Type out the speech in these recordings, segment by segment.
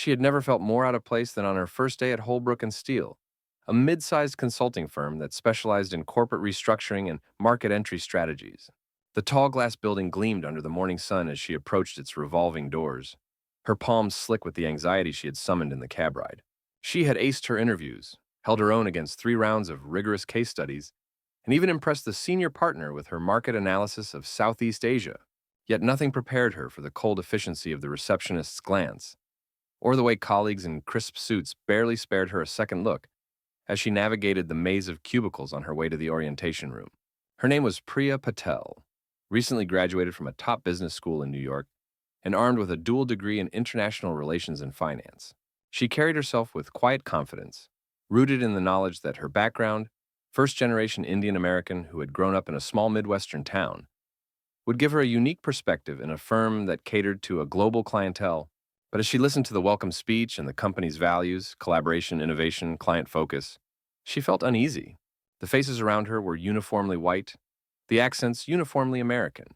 She had never felt more out of place than on her first day at Holbrook and Steele, a mid-sized consulting firm that specialized in corporate restructuring and market entry strategies. The tall glass building gleamed under the morning sun as she approached its revolving doors, her palms slick with the anxiety she had summoned in the cab ride. She had aced her interviews, held her own against 3 rounds of rigorous case studies, and even impressed the senior partner with her market analysis of Southeast Asia. Yet nothing prepared her for the cold efficiency of the receptionist's glance, or the way colleagues in crisp suits barely spared her a second look as she navigated the maze of cubicles on her way to the orientation room. Her name was Priya Patel, recently graduated from a top business school in New York and armed with a dual degree in international relations and finance. She carried herself with quiet confidence, rooted in the knowledge that her background, first-generation Indian American who had grown up in a small Midwestern town, would give her a unique perspective in a firm that catered to a global clientele. But as she listened to the welcome speech and the company's values, collaboration, innovation, client focus, she felt uneasy. The faces around her were uniformly white, the accents uniformly American,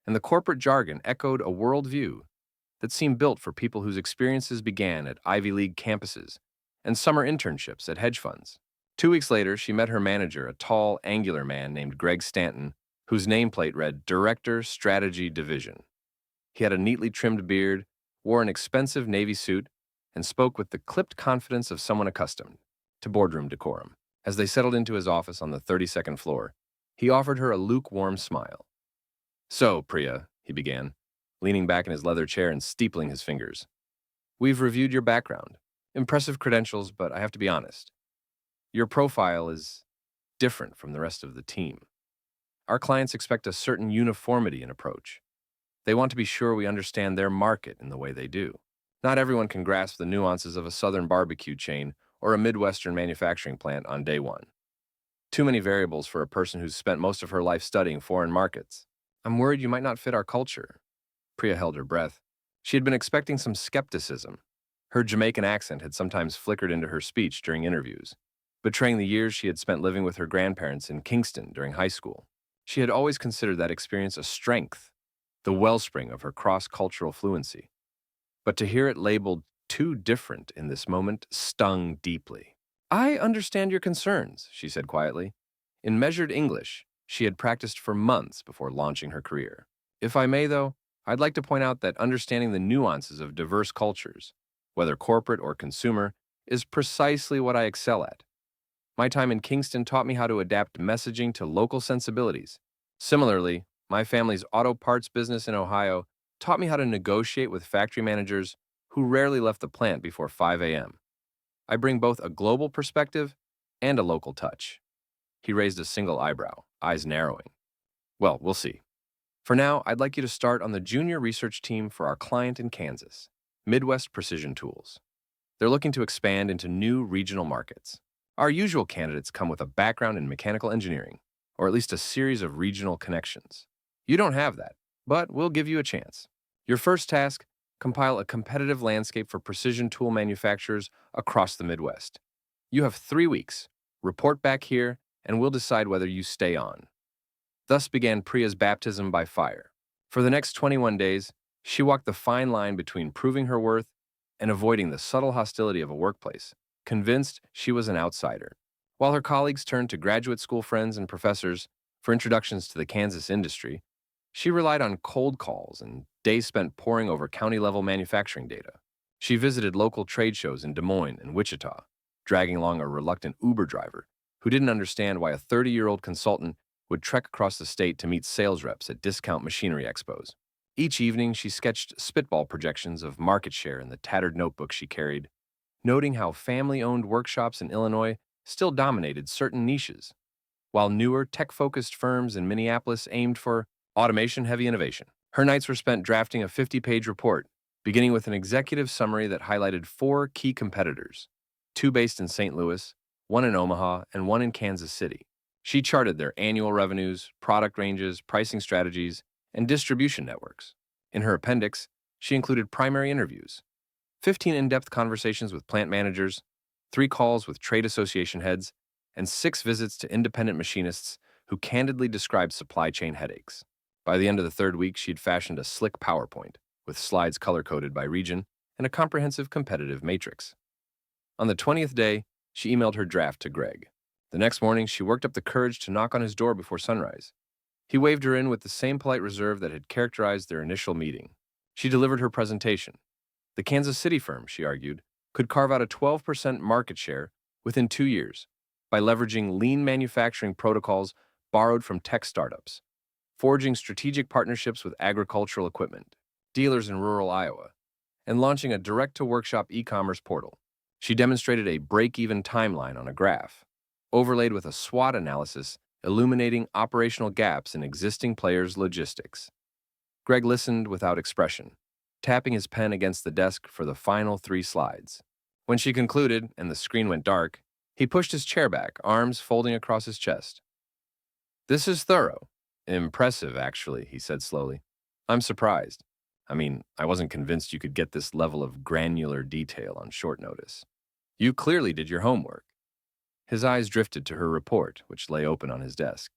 and the corporate jargon echoed a worldview that seemed built for people whose experiences began at Ivy League campuses and summer internships at hedge funds. 2 weeks later, she met her manager, a tall, angular man named Greg Stanton, whose nameplate read Director, Strategy Division. He had a neatly trimmed beard, wore an expensive navy suit, and spoke with the clipped confidence of someone accustomed to boardroom decorum. As they settled into his office on the 32nd floor, he offered her a lukewarm smile. "So, Priya," he began, leaning back in his leather chair and steepling his fingers, "we've reviewed your background. Impressive credentials, but I have to be honest. Your profile is different from the rest of the team. Our clients expect a certain uniformity in approach. They want to be sure we understand their market in the way they do. Not everyone can grasp the nuances of a southern barbecue chain or a Midwestern manufacturing plant on day one. Too many variables for a person who's spent most of her life studying foreign markets. I'm worried you might not fit our culture." Priya held her breath. She had been expecting some skepticism. Her Jamaican accent had sometimes flickered into her speech during interviews, betraying the years she had spent living with her grandparents in Kingston during high school. She had always considered that experience a strength, the wellspring of her cross-cultural fluency. But to hear it labeled too different in this moment stung deeply. "I understand your concerns," she said quietly. In measured English, she had practiced for months before launching her career. "If I may, though, I'd like to point out that understanding the nuances of diverse cultures, whether corporate or consumer, is precisely what I excel at. My time in Kingston taught me how to adapt messaging to local sensibilities. Similarly, my family's auto parts business in Ohio taught me how to negotiate with factory managers who rarely left the plant before 5 a.m. I bring both a global perspective and a local touch." He raised a single eyebrow, eyes narrowing. "Well, we'll see. For now, I'd like you to start on the junior research team for our client in Kansas, Midwest Precision Tools. They're looking to expand into new regional markets. Our usual candidates come with a background in mechanical engineering, or at least a series of regional connections. You don't have that, but we'll give you a chance. Your first task, compile a competitive landscape for precision tool manufacturers across the Midwest. You have 3 weeks. Report back here, and we'll decide whether you stay on." Thus began Priya's baptism by fire. For the next 21 days, she walked the fine line between proving her worth and avoiding the subtle hostility of a workplace, convinced she was an outsider. While her colleagues turned to graduate school friends and professors for introductions to the Kansas industry, she relied on cold calls and days spent poring over county-level manufacturing data. She visited local trade shows in Des Moines and Wichita, dragging along a reluctant Uber driver who didn't understand why a 30-year-old consultant would trek across the state to meet sales reps at discount machinery expos. Each evening, she sketched spitball projections of market share in the tattered notebook she carried, noting how family-owned workshops in Illinois still dominated certain niches, while newer, tech-focused firms in Minneapolis aimed for automation-heavy innovation. Her nights were spent drafting a 50-page report, beginning with an executive summary that highlighted 4 key competitors, 2 based in St. Louis, 1 in Omaha, and 1 in Kansas City. She charted their annual revenues, product ranges, pricing strategies, and distribution networks. In her appendix, she included primary interviews, 15 in-depth conversations with plant managers, 3 calls with trade association heads, and 6 visits to independent machinists who candidly described supply chain headaches. By the end of the 3rd week, she'd fashioned a slick PowerPoint with slides color-coded by region and a comprehensive competitive matrix. On the 20th day, she emailed her draft to Greg. The next morning, she worked up the courage to knock on his door before sunrise. He waved her in with the same polite reserve that had characterized their initial meeting. She delivered her presentation. The Kansas City firm, she argued, could carve out a 12% market share within 2 years by leveraging lean manufacturing protocols borrowed from tech startups, forging strategic partnerships with agricultural equipment, dealers in rural Iowa, and launching a direct-to-workshop e-commerce portal. She demonstrated a break-even timeline on a graph, overlaid with a SWOT analysis illuminating operational gaps in existing players' logistics. Greg listened without expression, tapping his pen against the desk for the final 3 slides. When she concluded and the screen went dark, he pushed his chair back, arms folding across his chest. "This is thorough. Impressive, actually," he said slowly. "I'm surprised. I wasn't convinced you could get this level of granular detail on short notice. You clearly did your homework." His eyes drifted to her report, which lay open on his desk.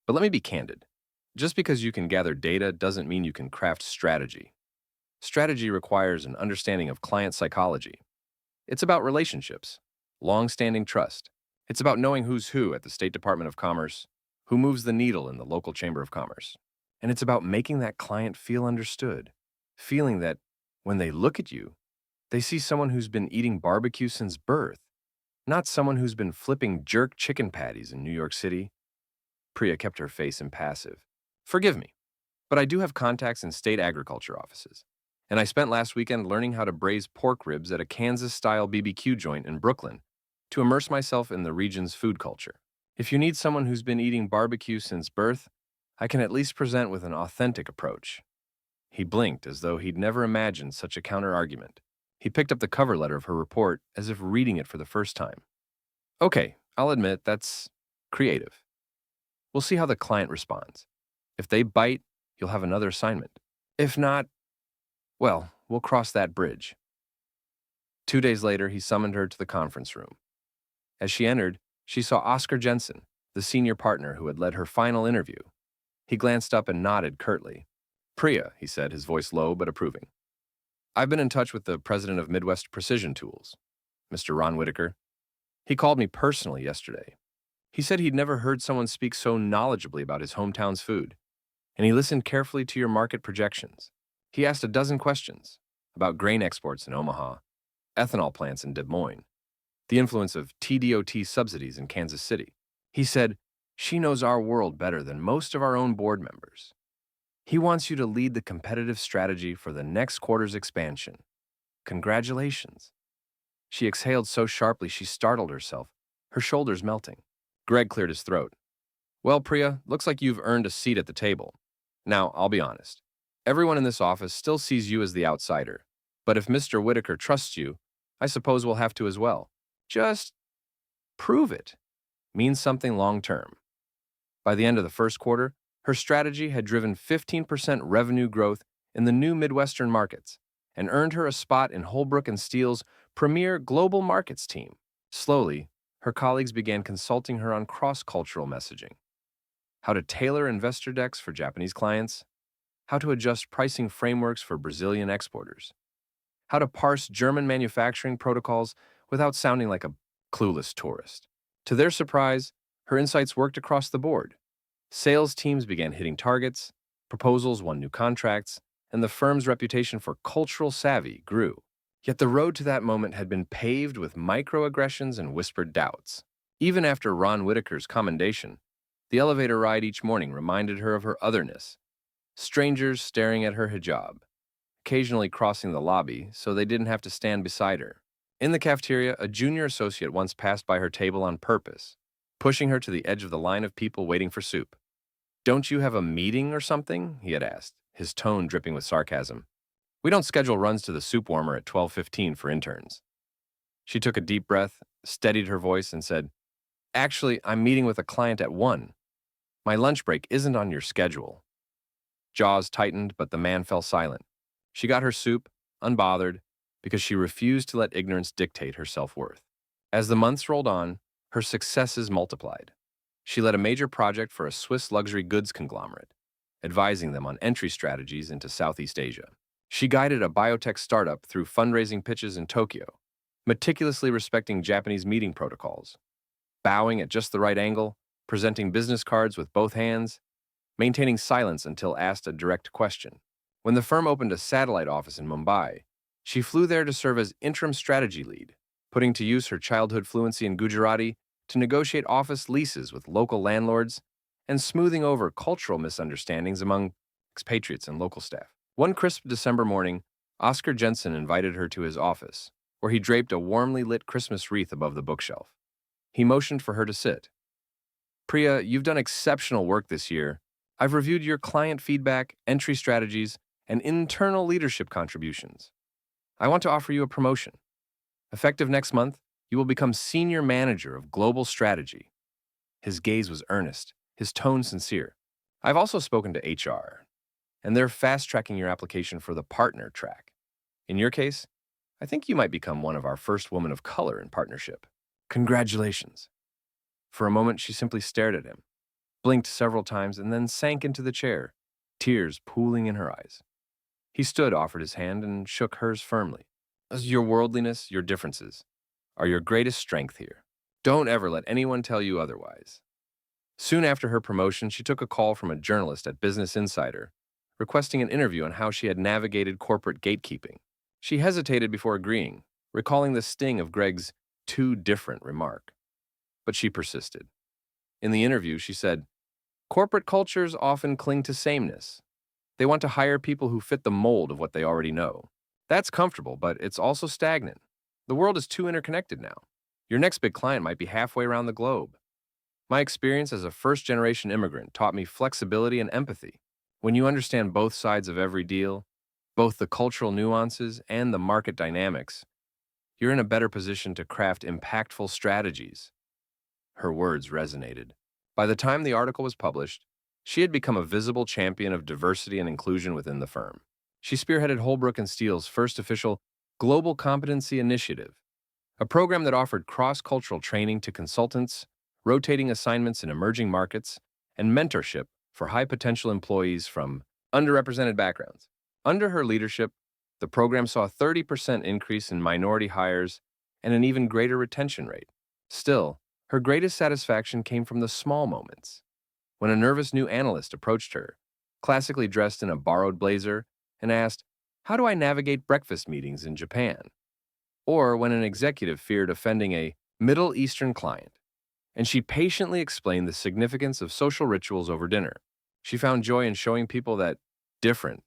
"But let me be candid. Just because you can gather data doesn't mean you can craft strategy. Strategy requires an understanding of client psychology. It's about relationships, long-standing trust. It's about knowing who's who at the State Department of Commerce, who moves the needle in the local Chamber of Commerce. And it's about making that client feel understood, feeling that when they look at you, they see someone who's been eating barbecue since birth, not someone who's been flipping jerk chicken patties in New York City." Priya kept her face impassive. "Forgive me, but I do have contacts in state agriculture offices, and I spent last weekend learning how to braise pork ribs at a Kansas-style BBQ joint in Brooklyn to immerse myself in the region's food culture. If you need someone who's been eating barbecue since birth, I can at least present with an authentic approach." He blinked as though he'd never imagined such a counter-argument. He picked up the cover letter of her report as if reading it for the first time. "Okay, I'll admit that's creative. We'll see how the client responds. If they bite, you'll have another assignment. If not, well, we'll cross that bridge." 2 days later, he summoned her to the conference room. As she entered, she saw Oscar Jensen, the senior partner who had led her final interview. He glanced up and nodded curtly. "Priya," he said, his voice low but approving. "I've been in touch with the president of Midwest Precision Tools, Mr. Ron Whitaker. He called me personally yesterday. He said he'd never heard someone speak so knowledgeably about his hometown's food, and he listened carefully to your market projections. He asked a dozen questions about grain exports in Omaha, ethanol plants in Des Moines, the influence of TDOT subsidies in Kansas City. He said, 'She knows our world better than most of our own board members.' He wants you to lead the competitive strategy for the next quarter's expansion. Congratulations." She exhaled so sharply she startled herself, her shoulders melting. Greg cleared his throat. "Well, Priya, looks like you've earned a seat at the table. Now, I'll be honest. Everyone in this office still sees you as the outsider. But if Mr. Whitaker trusts you, I suppose we'll have to as well. Just prove it. Means something long-term." By the end of the first quarter, her strategy had driven 15% revenue growth in the new Midwestern markets and earned her a spot in Holbrook and Steele's premier global markets team. Slowly, her colleagues began consulting her on cross-cultural messaging. How to tailor investor decks for Japanese clients, how to adjust pricing frameworks for Brazilian exporters, how to parse German manufacturing protocols without sounding like a clueless tourist. To their surprise, her insights worked across the board. Sales teams began hitting targets, proposals won new contracts, and the firm's reputation for cultural savvy grew. Yet the road to that moment had been paved with microaggressions and whispered doubts. Even after Ron Whitaker's commendation, the elevator ride each morning reminded her of her otherness. Strangers staring at her hijab, occasionally crossing the lobby so they didn't have to stand beside her. In the cafeteria, a junior associate once passed by her table on purpose, pushing her to the edge of the line of people waiting for soup. "Don't you have a meeting or something?" he had asked, his tone dripping with sarcasm. "We don't schedule runs to the soup warmer at 12:15 for interns." She took a deep breath, steadied her voice, and said, "Actually, I'm meeting with a client at 1. My lunch break isn't on your schedule." Jaws tightened, but the man fell silent. She got her soup, unbothered, because she refused to let ignorance dictate her self-worth. As the months rolled on, her successes multiplied. She led a major project for a Swiss luxury goods conglomerate, advising them on entry strategies into Southeast Asia. She guided a biotech startup through fundraising pitches in Tokyo, meticulously respecting Japanese meeting protocols, bowing at just the right angle, presenting business cards with both hands, maintaining silence until asked a direct question. When the firm opened a satellite office in Mumbai, she flew there to serve as interim strategy lead, putting to use her childhood fluency in Gujarati to negotiate office leases with local landlords and smoothing over cultural misunderstandings among expatriates and local staff. One crisp December morning, Oscar Jensen invited her to his office, where he draped a warmly lit Christmas wreath above the bookshelf. He motioned for her to sit. Priya, you've done exceptional work this year. I've reviewed your client feedback, entry strategies, and internal leadership contributions. I want to offer you a promotion. Effective next month, you will become Senior Manager of Global Strategy. His gaze was earnest, his tone sincere. I've also spoken to HR, and they're fast-tracking your application for the partner track. In your case, I think you might become one of our first women of color in partnership. Congratulations. For a moment, she simply stared at him, blinked several times, and then sank into the chair, tears pooling in her eyes. He stood, offered his hand, and shook hers firmly. Your worldliness, your differences, are your greatest strength here. Don't ever let anyone tell you otherwise. Soon after her promotion, she took a call from a journalist at Business Insider, requesting an interview on how she had navigated corporate gatekeeping. She hesitated before agreeing, recalling the sting of Greg's too different remark. But she persisted. In the interview, she said, corporate cultures often cling to sameness. They want to hire people who fit the mold of what they already know. That's comfortable, but it's also stagnant. The world is too interconnected now. Your next big client might be halfway around the globe. My experience as a first-generation immigrant taught me flexibility and empathy. When you understand both sides of every deal, both the cultural nuances and the market dynamics, you're in a better position to craft impactful strategies. Her words resonated. By the time the article was published, she had become a visible champion of diversity and inclusion within the firm. She spearheaded Holbrook & Steele's first official Global Competency Initiative, a program that offered cross-cultural training to consultants, rotating assignments in emerging markets, and mentorship for high-potential employees from underrepresented backgrounds. Under her leadership, the program saw a 30% increase in minority hires and an even greater retention rate. Still, her greatest satisfaction came from the small moments. When a nervous new analyst approached her, classically dressed in a borrowed blazer, and asked, "How do I navigate breakfast meetings in Japan?" Or when an executive feared offending a Middle Eastern client, and she patiently explained the significance of social rituals over dinner. She found joy in showing people that different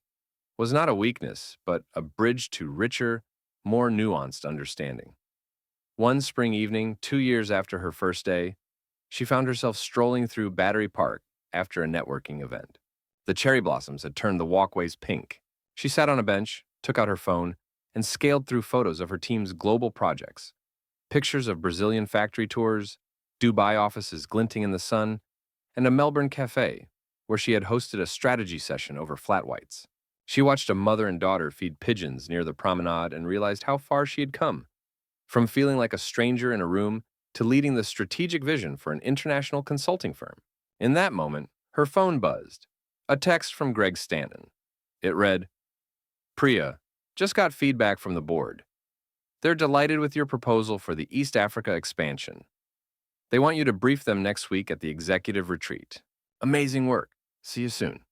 was not a weakness, but a bridge to richer, more nuanced understanding. One spring evening, 2 years after her first day, she found herself strolling through Battery Park after a networking event. The cherry blossoms had turned the walkways pink. She sat on a bench, took out her phone, and scaled through photos of her team's global projects. Pictures of Brazilian factory tours, Dubai offices glinting in the sun, and a Melbourne cafe where she had hosted a strategy session over flat whites. She watched a mother and daughter feed pigeons near the promenade and realized how far she had come, from feeling like a stranger in a room to leading the strategic vision for an international consulting firm. In that moment, her phone buzzed. A text from Greg Stanton. It read, "Priya, just got feedback from the board. They're delighted with your proposal for the East Africa expansion. They want you to brief them next week at the executive retreat. Amazing work. See you soon."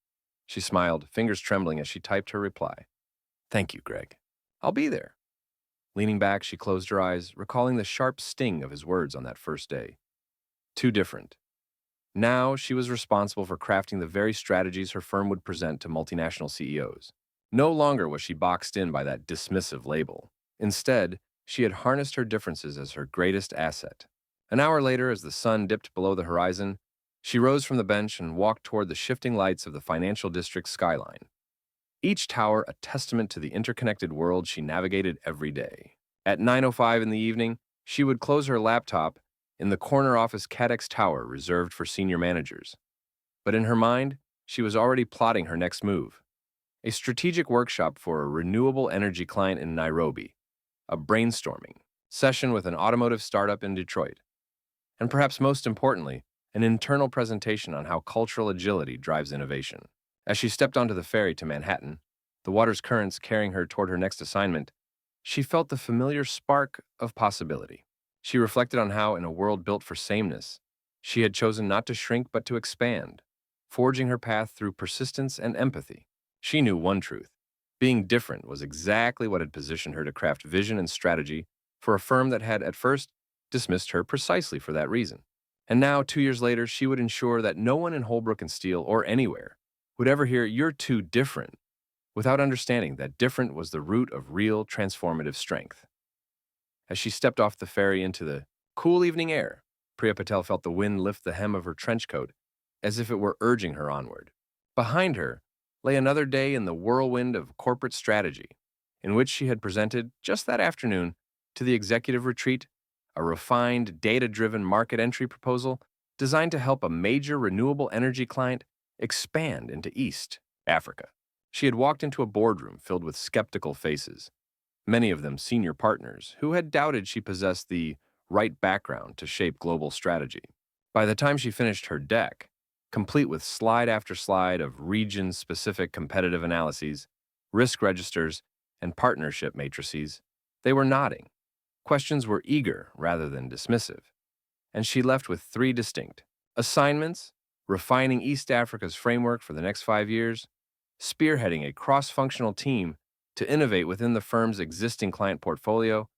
She smiled, fingers trembling as she typed her reply. "Thank you, Greg. I'll be there." Leaning back, she closed her eyes, recalling the sharp sting of his words on that first day. Too different. Now she was responsible for crafting the very strategies her firm would present to multinational CEOs. No longer was she boxed in by that dismissive label. Instead, she had harnessed her differences as her greatest asset. An hour later, as the sun dipped below the horizon, she rose from the bench and walked toward the shifting lights of the financial district's skyline. Each tower a testament to the interconnected world she navigated every day. At 9:05 in the evening, she would close her laptop in the corner office Cadex Tower reserved for senior managers. But in her mind, she was already plotting her next move. A strategic workshop for a renewable energy client in Nairobi, a brainstorming session with an automotive startup in Detroit, and perhaps most importantly, an internal presentation on how cultural agility drives innovation. As she stepped onto the ferry to Manhattan, the water's currents carrying her toward her next assignment, she felt the familiar spark of possibility. She reflected on how, in a world built for sameness, she had chosen not to shrink but to expand, forging her path through persistence and empathy. She knew one truth: being different was exactly what had positioned her to craft vision and strategy for a firm that had, at first, dismissed her precisely for that reason. And now, 2 years later, she would ensure that no one in Holbrook and Steel or anywhere would ever hear, "You're too different," without understanding that different was the root of real transformative strength. As she stepped off the ferry into the cool evening air, Priya Patel felt the wind lift the hem of her trench coat as if it were urging her onward. Behind her lay another day in the whirlwind of corporate strategy, in which she had presented, just that afternoon, to the executive retreat, a refined, data-driven market entry proposal designed to help a major renewable energy client expand into East Africa. She had walked into a boardroom filled with skeptical faces, many of them senior partners who had doubted she possessed the right background to shape global strategy. By the time she finished her deck, complete with slide after slide of region-specific competitive analyses, risk registers, and partnership matrices, they were nodding. Questions were eager rather than dismissive, and she left with three distinct assignments: refining East Africa's framework for the next 5 years, spearheading a cross-functional team to innovate within the firm's existing client portfolio,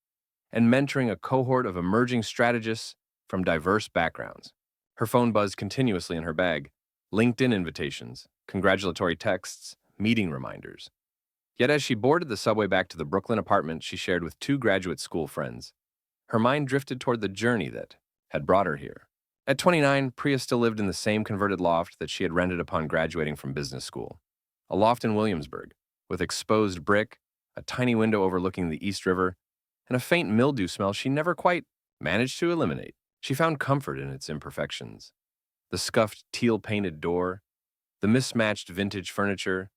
and mentoring a cohort of emerging strategists from diverse backgrounds. Her phone buzzed continuously in her bag: LinkedIn invitations, congratulatory texts, meeting reminders. Yet as she boarded the subway back to the Brooklyn apartment she shared with two graduate school friends, her mind drifted toward the journey that had brought her here. At 29, Priya still lived in the same converted loft that she had rented upon graduating from business school. A loft in Williamsburg, with exposed brick, a tiny window overlooking the East River, and a faint mildew smell she never quite managed to eliminate. She found comfort in its imperfections: the scuffed teal-painted door, the mismatched vintage furniture,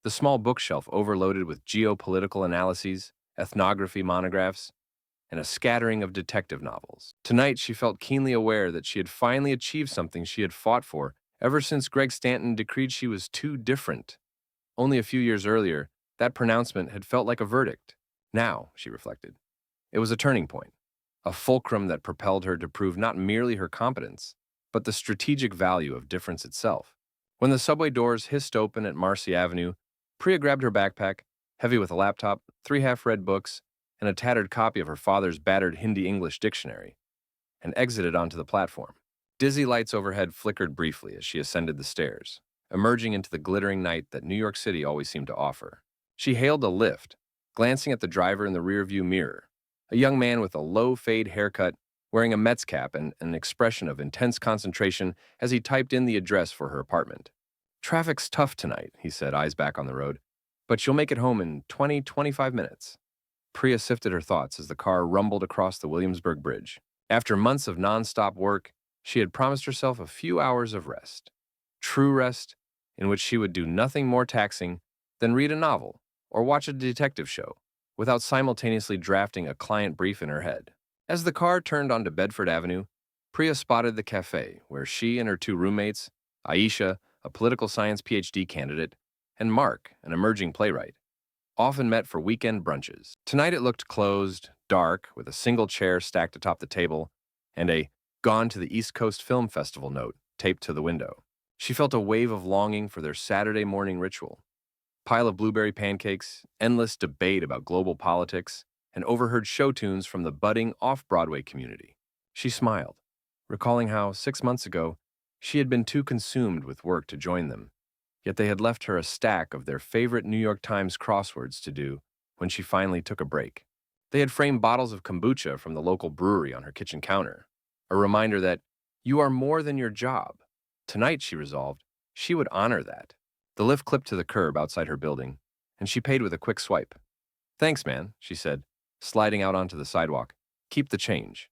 the small bookshelf overloaded with geopolitical analyses, ethnography monographs, and a scattering of detective novels. Tonight, she felt keenly aware that she had finally achieved something she had fought for ever since Greg Stanton decreed she was too different. Only a few years earlier, that pronouncement had felt like a verdict. Now, she reflected, it was a turning point, a fulcrum that propelled her to prove not merely her competence, but the strategic value of difference itself. When the subway doors hissed open at Marcy Avenue, Priya grabbed her backpack, heavy with a laptop, 3 half-read books, and a tattered copy of her father's battered Hindi-English dictionary, and exited onto the platform. Dizzy lights overhead flickered briefly as she ascended the stairs, emerging into the glittering night that New York City always seemed to offer. She hailed a Lyft, glancing at the driver in the rearview mirror, a young man with a low-fade haircut, wearing a Mets cap and an expression of intense concentration as he typed in the address for her apartment. "Traffic's tough tonight," he said, eyes back on the road, "but you'll make it home in 25 minutes. Priya sifted her thoughts as the car rumbled across the Williamsburg Bridge. After months of nonstop work, she had promised herself a few hours of rest. True rest, in which she would do nothing more taxing than read a novel or watch a detective show, without simultaneously drafting a client brief in her head. As the car turned onto Bedford Avenue, Priya spotted the cafe where she and her two roommates, Aisha, a political science PhD candidate, and Mark, an emerging playwright, often met for weekend brunches. Tonight it looked closed, dark, with a single chair stacked atop the table and a "Gone to the East Coast Film Festival" note taped to the window. She felt a wave of longing for their Saturday morning ritual: pile of blueberry pancakes, endless debate about global politics, and overheard show tunes from the budding off-Broadway community. She smiled, recalling how, 6 months ago, she had been too consumed with work to join them, yet they had left her a stack of their favorite New York Times crosswords to do when she finally took a break. They had framed bottles of kombucha from the local brewery on her kitchen counter, a reminder that you are more than your job. Tonight, she resolved, she would honor that. The lift clipped to the curb outside her building, and she paid with a quick swipe. "Thanks, man," she said, sliding out onto the sidewalk. "Keep the change."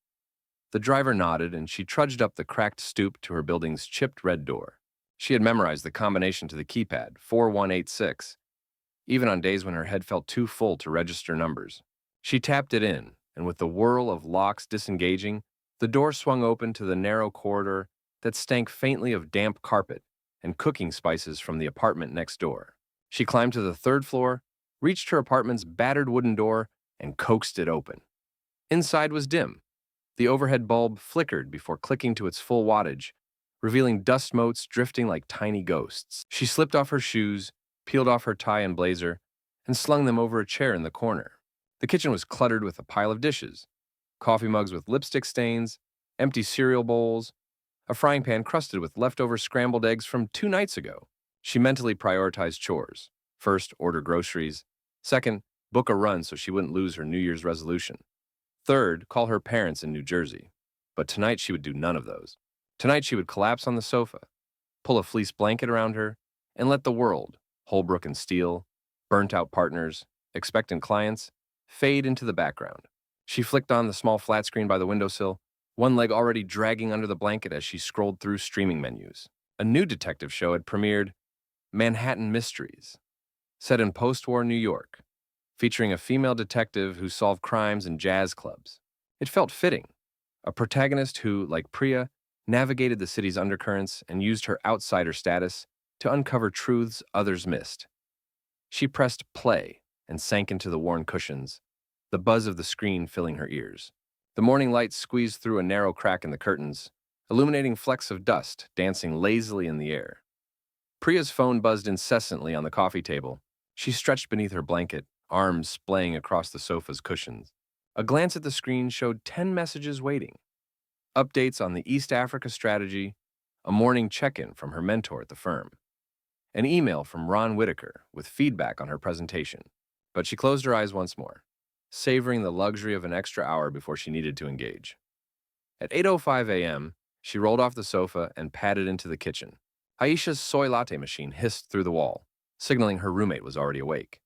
The driver nodded, and she trudged up the cracked stoop to her building's chipped red door. She had memorized the combination to the keypad, 4186, even on days when her head felt too full to register numbers. She tapped it in, and with the whirl of locks disengaging, the door swung open to the narrow corridor that stank faintly of damp carpet and cooking spices from the apartment next door. She climbed to the third floor, reached her apartment's battered wooden door, and coaxed it open. Inside was dim. The overhead bulb flickered before clicking to its full wattage, revealing dust motes drifting like tiny ghosts. She slipped off her shoes, peeled off her tie and blazer, and slung them over a chair in the corner. The kitchen was cluttered with a pile of dishes, coffee mugs with lipstick stains, empty cereal bowls, a frying pan crusted with leftover scrambled eggs from 2 nights ago. She mentally prioritized chores. First, order groceries. Second, book a run so she wouldn't lose her New Year's resolution. Third, call her parents in New Jersey. But tonight she would do none of those. Tonight she would collapse on the sofa, pull a fleece blanket around her, and let the world, Holbrook and Steele, burnt-out partners, expectant clients, fade into the background. She flicked on the small flat screen by the windowsill, one leg already dragging under the blanket as she scrolled through streaming menus. A new detective show had premiered, Manhattan Mysteries, set in post-war New York, featuring a female detective who solved crimes in jazz clubs. It felt fitting, a protagonist who, like Priya, navigated the city's undercurrents and used her outsider status to uncover truths others missed. She pressed play and sank into the worn cushions, the buzz of the screen filling her ears. The morning light squeezed through a narrow crack in the curtains, illuminating flecks of dust dancing lazily in the air. Priya's phone buzzed incessantly on the coffee table. She stretched beneath her blanket, arms splaying across the sofa's cushions. A glance at the screen showed 10 messages waiting. Updates on the East Africa strategy, a morning check-in from her mentor at the firm, an email from Ron Whitaker with feedback on her presentation. But she closed her eyes once more, savoring the luxury of an extra hour before she needed to engage. At 8:05 a.m., she rolled off the sofa and padded into the kitchen. Aisha's soy latte machine hissed through the wall, signaling her roommate was already awake.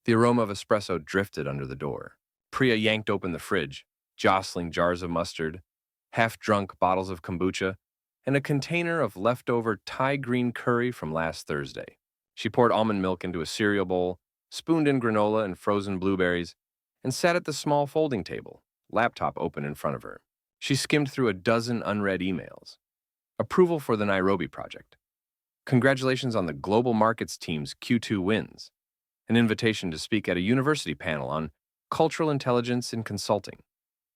The aroma of espresso drifted under the door. Priya yanked open the fridge, jostling jars of mustard, half-drunk bottles of kombucha, and a container of leftover Thai green curry from last Thursday. She poured almond milk into a cereal bowl, spooned in granola and frozen blueberries, and sat at the small folding table, laptop open in front of her. She skimmed through a dozen unread emails. Approval for the Nairobi project. Congratulations on the global markets team's Q2 wins. An invitation to speak at a university panel on cultural intelligence in consulting.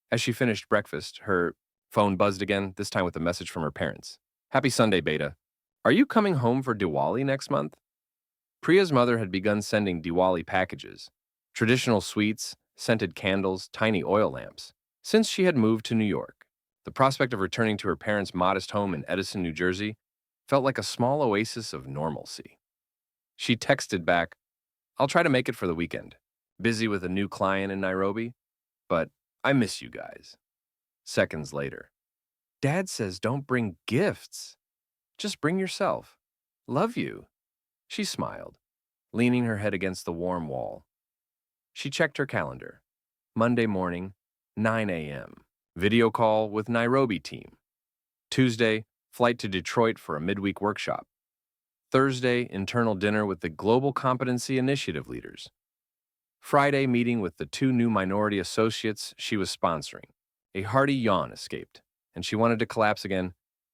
As she finished breakfast, her phone buzzed again, this time with a message from her parents. Happy Sunday, Beta. Are you coming home for Diwali next month? Priya's mother had begun sending Diwali packages, traditional sweets, scented candles, tiny oil lamps, since she had moved to New York. The prospect of returning to her parents' modest home in Edison, New Jersey, felt like a small oasis of normalcy. She texted back, I'll try to make it for the weekend. Busy with a new client in Nairobi, but I miss you guys. Seconds later, Dad says don't bring gifts. Just bring yourself. Love you. She smiled, leaning her head against the warm wall. She checked her calendar. Monday morning, 9 a.m. Video call with Nairobi team. Tuesday, flight to Detroit for a midweek workshop. Thursday, internal dinner with the Global Competency Initiative leaders. Friday, meeting with the 2 new minority associates she was sponsoring. A hearty yawn escaped, and she wanted to collapse again,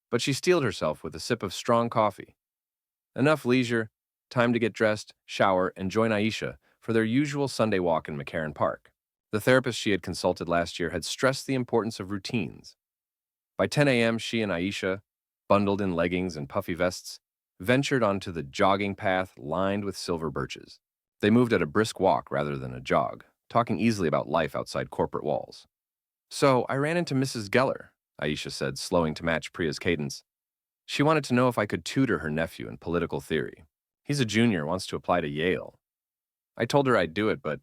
but she steeled herself with a sip of strong coffee. Enough leisure, time to get dressed, shower, and join Aisha for their usual Sunday walk in McCarran Park. The therapist she had consulted last year had stressed the importance of routines. By 10 a.m., she and Aisha, bundled in leggings and puffy vests, ventured onto the jogging path lined with silver birches. They moved at a brisk walk rather than a jog, talking easily about life outside corporate walls. So, I ran into Mrs. Geller, Aisha said, slowing to match Priya's cadence. She wanted to know if I could tutor her nephew in political theory. He's a junior, wants to apply to Yale. I told her I'd do it, but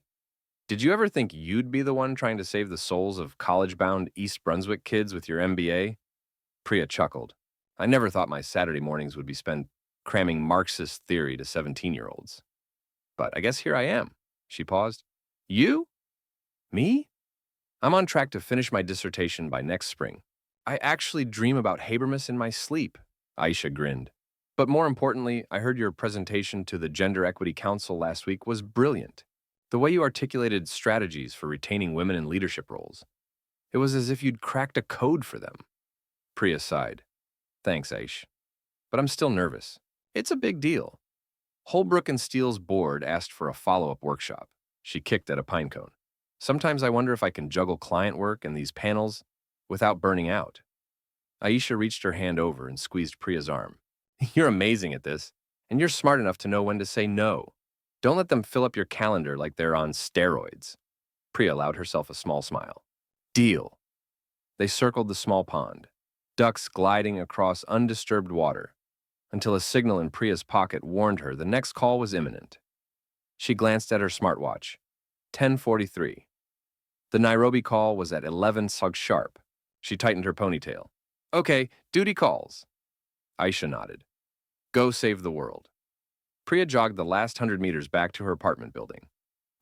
did you ever think you'd be the one trying to save the souls of college-bound East Brunswick kids with your MBA? Priya chuckled. I never thought my Saturday mornings would be spent cramming Marxist theory to 17-year-olds. But I guess here I am. She paused. You? Me? I'm on track to finish my dissertation by next spring. I actually dream about Habermas in my sleep, Aisha grinned. But more importantly, I heard your presentation to the Gender Equity Council last week was brilliant. The way you articulated strategies for retaining women in leadership roles. It was as if you'd cracked a code for them. Priya sighed. Thanks, Aish. But I'm still nervous. It's a big deal. Holbrook and Steele's board asked for a follow-up workshop. She kicked at a pine cone. Sometimes I wonder if I can juggle client work and these panels without burning out. Aisha reached her hand over and squeezed Priya's arm. You're amazing at this, and you're smart enough to know when to say no. Don't let them fill up your calendar like they're on steroids. Priya allowed herself a small smile. Deal. They circled the small pond, ducks gliding across undisturbed water, until a signal in Priya's pocket warned her the next call was imminent. She glanced at her smartwatch. 10:43. The Nairobi call was at 11 sharp. She tightened her ponytail. Okay, duty calls. Aisha nodded. Go save the world. Priya jogged the last 100 meters back to her apartment building,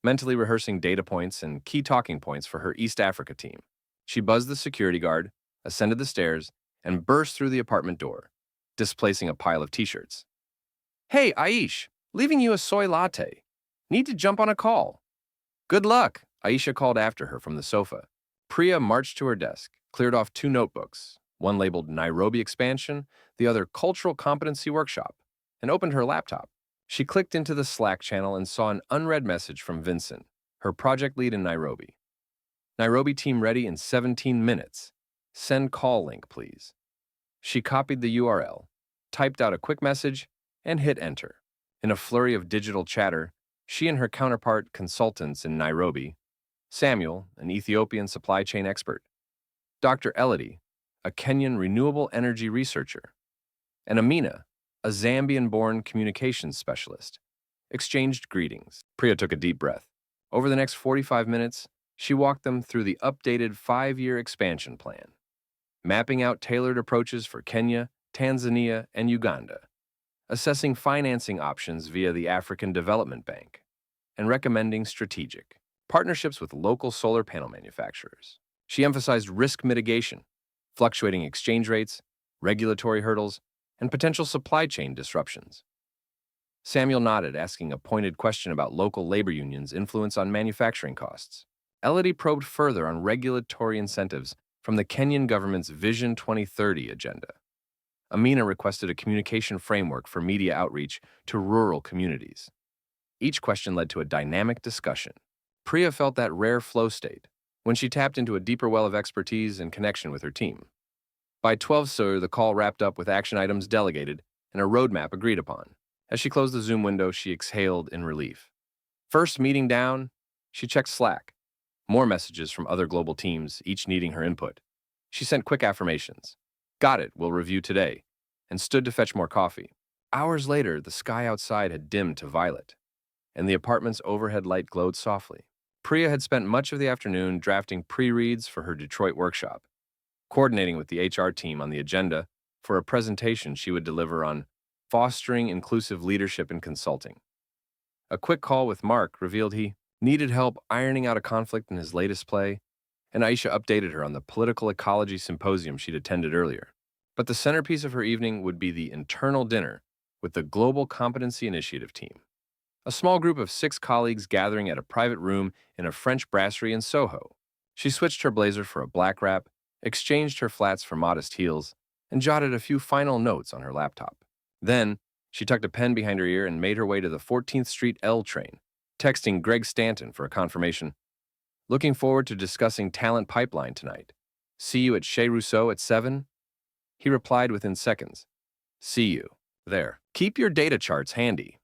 mentally rehearsing data points and key talking points for her East Africa team. She buzzed the security guard, ascended the stairs, and burst through the apartment door, displacing a pile of t-shirts. Hey, Aish, leaving you a soy latte. Need to jump on a call. Good luck, Aisha called after her from the sofa. Priya marched to her desk, cleared off 2 notebooks, one labeled Nairobi Expansion, the other Cultural Competency Workshop, and opened her laptop. She clicked into the Slack channel and saw an unread message from Vincent, her project lead in Nairobi. Nairobi team ready in 17 minutes. Send call link, please. She copied the URL, typed out a quick message, and hit enter. In a flurry of digital chatter, she and her counterpart consultants in Nairobi, Samuel, an Ethiopian supply chain expert, Dr. Elodie, a Kenyan renewable energy researcher, and Amina, a Zambian-born communications specialist, exchanged greetings. Priya took a deep breath. Over the next 45 minutes, she walked them through the updated 5-year expansion plan, mapping out tailored approaches for Kenya, Tanzania, and Uganda, assessing financing options via the African Development Bank, and recommending strategic partnerships with local solar panel manufacturers. She emphasized risk mitigation, fluctuating exchange rates, regulatory hurdles, and potential supply chain disruptions. Samuel nodded, asking a pointed question about local labor unions' influence on manufacturing costs. Elodie probed further on regulatory incentives from the Kenyan government's Vision 2030 agenda. Amina requested a communication framework for media outreach to rural communities. Each question led to a dynamic discussion. Priya felt that rare flow state when she tapped into a deeper well of expertise and connection with her team. By 12 SIR, the call wrapped up with action items delegated and a roadmap agreed upon. As she closed the Zoom window, she exhaled in relief. First meeting down, she checked Slack. More messages from other global teams, each needing her input. She sent quick affirmations. Got it, we'll review today, and stood to fetch more coffee. Hours later, the sky outside had dimmed to violet, and the apartment's overhead light glowed softly. Priya had spent much of the afternoon drafting pre-reads for her Detroit workshop, coordinating with the HR team on the agenda for a presentation she would deliver on fostering inclusive leadership in consulting. A quick call with Mark revealed he needed help ironing out a conflict in his latest play, and Aisha updated her on the political ecology symposium she'd attended earlier. But the centerpiece of her evening would be the internal dinner with the Global Competency Initiative team, a small group of 6 colleagues gathering at a private room in a French brasserie in Soho. She switched her blazer for a black wrap, exchanged her flats for modest heels, and jotted a few final notes on her laptop. Then, she tucked a pen behind her ear and made her way to the 14th Street L train, texting Greg Stanton for a confirmation. Looking forward to discussing talent pipeline tonight. See you at Chez Rousseau at 7? He replied within seconds. See you there. Keep your data charts handy.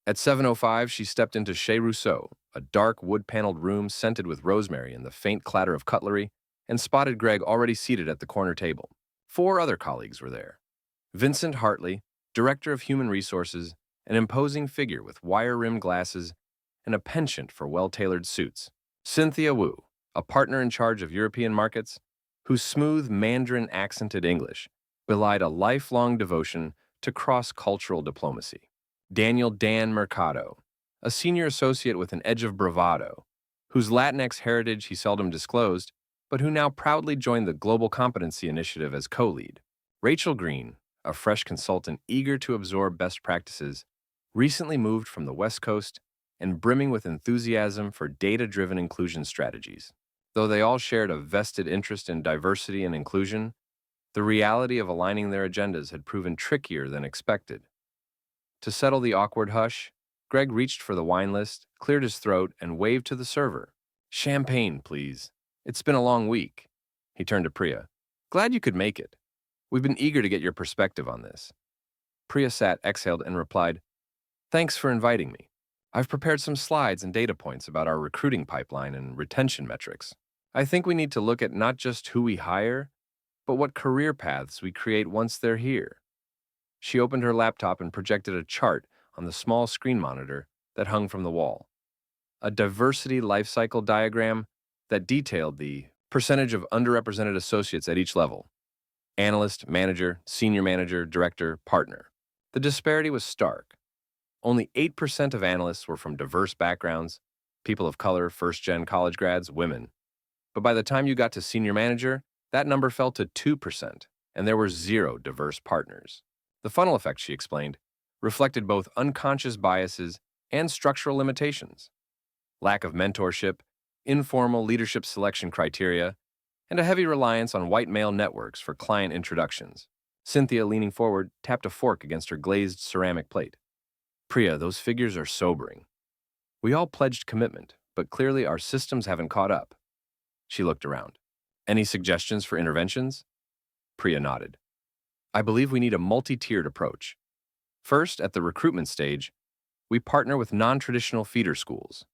At 7:05, she stepped into Chez Rousseau, a dark wood-paneled room scented with rosemary and the faint clatter of cutlery, and spotted Greg already seated at the corner table. 4 other colleagues were there. Vincent Hartley, Director of Human Resources, an imposing figure with wire-rimmed glasses and a penchant for well-tailored suits. Cynthia Wu, a partner in charge of European markets, whose smooth Mandarin-accented English belied a lifelong devotion to cross-cultural diplomacy. Daniel Dan Mercado, a senior associate with an edge of bravado, whose Latinx heritage he seldom disclosed, but who now proudly joined the Global Competency Initiative as co-lead. Rachel Green, a fresh consultant eager to absorb best practices, recently moved from the West Coast and brimming with enthusiasm for data-driven inclusion strategies. Though they all shared a vested interest in diversity and inclusion, the reality of aligning their agendas had proven trickier than expected. To settle the awkward hush, Greg reached for the wine list, cleared his throat, and waved to the server. Champagne, please. It's been a long week. He turned to Priya. Glad you could make it. We've been eager to get your perspective on this. Priya sat, exhaled, and replied, Thanks for inviting me. I've prepared some slides and data points about our recruiting pipeline and retention metrics. I think we need to look at not just who we hire, but what career paths we create once they're here. She opened her laptop and projected a chart on the small screen monitor that hung from the wall. A diversity life cycle diagram that detailed the percentage of underrepresented associates at each level: analyst, manager, senior manager, director, partner. The disparity was stark. Only 8% of analysts were from diverse backgrounds: people of color, first-gen college grads, women. But by the time you got to senior manager, that number fell to 2%, and there were 0 diverse partners. The funnel effect, she explained, reflected both unconscious biases and structural limitations: lack of mentorship, informal leadership selection criteria, and a heavy reliance on white male networks for client introductions. Cynthia, leaning forward, tapped a fork against her glazed ceramic plate. Priya, those figures are sobering. We all pledged commitment, but clearly our systems haven't caught up. She looked around. Any suggestions for interventions? Priya nodded. I believe we need a multi-tiered approach. First, at the recruitment stage, we partner with non-traditional feeder schools,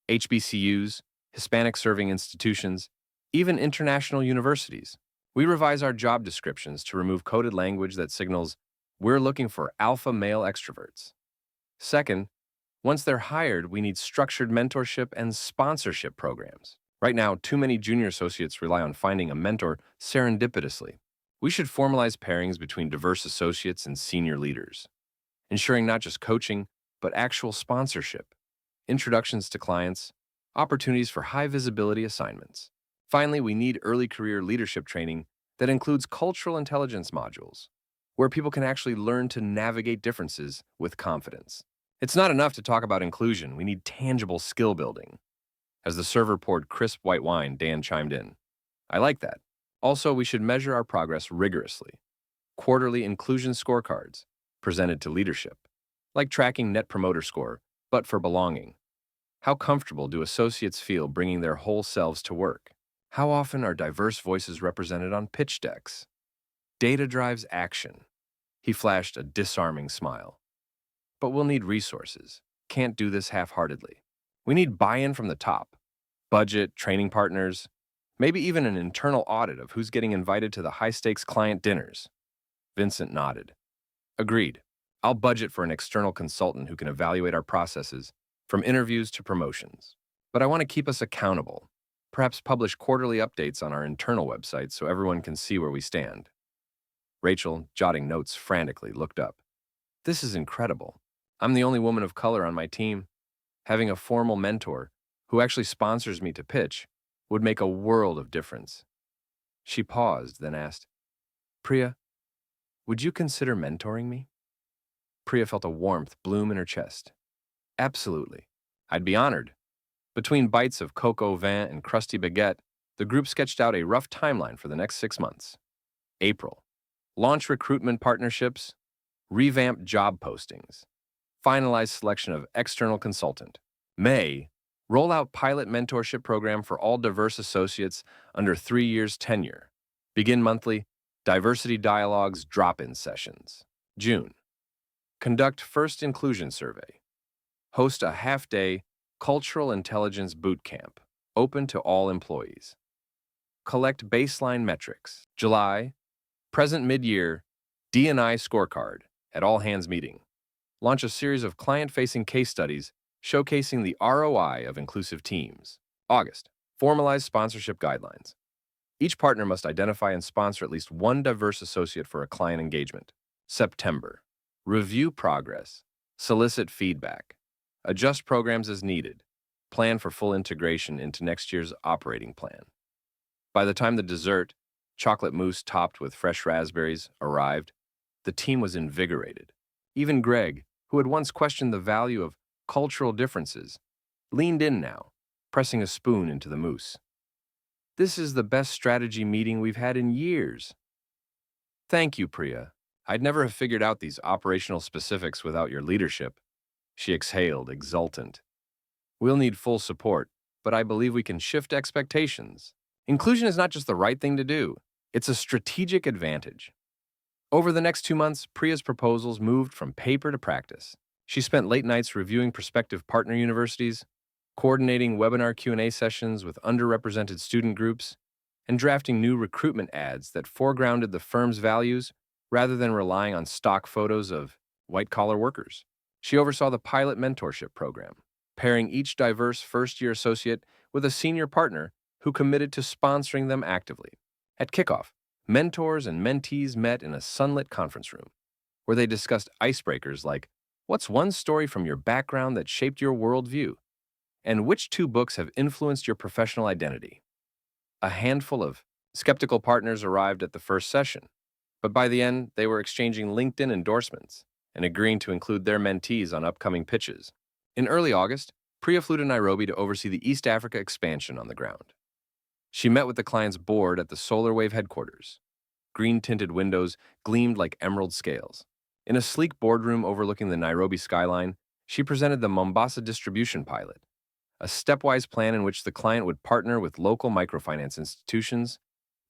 HBCUs, Hispanic-serving institutions, even international universities. We revise our job descriptions to remove coded language that signals we're looking for alpha male extroverts. Second, once they're hired, we need structured mentorship and sponsorship programs. Right now, too many junior associates rely on finding a mentor serendipitously. We should formalize pairings between diverse associates and senior leaders, ensuring not just coaching, but actual sponsorship, introductions to clients, opportunities for high-visibility assignments. Finally, we need early career leadership training that includes cultural intelligence modules, where people can actually learn to navigate differences with confidence. It's not enough to talk about inclusion. We need tangible skill building. As the server poured crisp white wine, Dan chimed in. I like that. Also, we should measure our progress rigorously. Quarterly inclusion scorecards presented to leadership, like tracking Net Promoter Score, but for belonging. How comfortable do associates feel bringing their whole selves to work? How often are diverse voices represented on pitch decks? Data drives action. He flashed a disarming smile. But we'll need resources. Can't do this half-heartedly. We need buy-in from the top. Budget, training partners, maybe even an internal audit of who's getting invited to the high-stakes client dinners. Vincent nodded. Agreed. I'll budget for an external consultant who can evaluate our processes, from interviews to promotions. But I want to keep us accountable. Perhaps publish quarterly updates on our internal website so everyone can see where we stand. Rachel, jotting notes frantically, looked up. This is incredible. I'm the only woman of color on my team. Having a formal mentor who actually sponsors me to pitch would make a world of difference. She paused, then asked, Priya, would you consider mentoring me? Priya felt a warmth bloom in her chest. Absolutely. I'd be honored. Between bites of coq au vin and crusty baguette, the group sketched out a rough timeline for the next 6 months. April. Launch recruitment partnerships. Revamp job postings. Finalize selection of external consultant. May. Roll out pilot mentorship program for all diverse associates under 3 years tenure. Begin monthly diversity dialogues drop-in sessions. June. Conduct first inclusion survey. Host a half-day cultural intelligence boot camp, open to all employees. Collect baseline metrics. July. Present mid-year D&I scorecard at all-hands meeting. Launch a series of client-facing case studies showcasing the ROI of inclusive teams. August. Formalize sponsorship guidelines. Each partner must identify and sponsor at least one diverse associate for a client engagement. September. Review progress. Solicit feedback. Adjust programs as needed. Plan for full integration into next year's operating plan. By the time the dessert, chocolate mousse topped with fresh raspberries, arrived, the team was invigorated. Even Greg, who had once questioned the value of cultural differences, leaned in now, pressing a spoon into the mousse. This is the best strategy meeting we've had in years. Thank you, Priya. I'd never have figured out these operational specifics without your leadership. She exhaled, exultant. We'll need full support, but I believe we can shift expectations. Inclusion is not just the right thing to do, it's a strategic advantage. Over the next 2 months, Priya's proposals moved from paper to practice. She spent late nights reviewing prospective partner universities, coordinating webinar Q&A sessions with underrepresented student groups, and drafting new recruitment ads that foregrounded the firm's values rather than relying on stock photos of white-collar workers. She oversaw the pilot mentorship program, pairing each diverse first-year associate with a senior partner who committed to sponsoring them actively. At kickoff, mentors and mentees met in a sunlit conference room, where they discussed icebreakers like, what's one story from your background that shaped your worldview? And which 2 books have influenced your professional identity? A handful of skeptical partners arrived at the first session, but by the end, they were exchanging LinkedIn endorsements and agreeing to include their mentees on upcoming pitches. In early August, Priya flew to Nairobi to oversee the East Africa expansion on the ground. She met with the client's board at the SolarWave headquarters. Green-tinted windows gleamed like emerald scales. In a sleek boardroom overlooking the Nairobi skyline, she presented the Mombasa distribution pilot, a stepwise plan in which the client would partner with local microfinance institutions,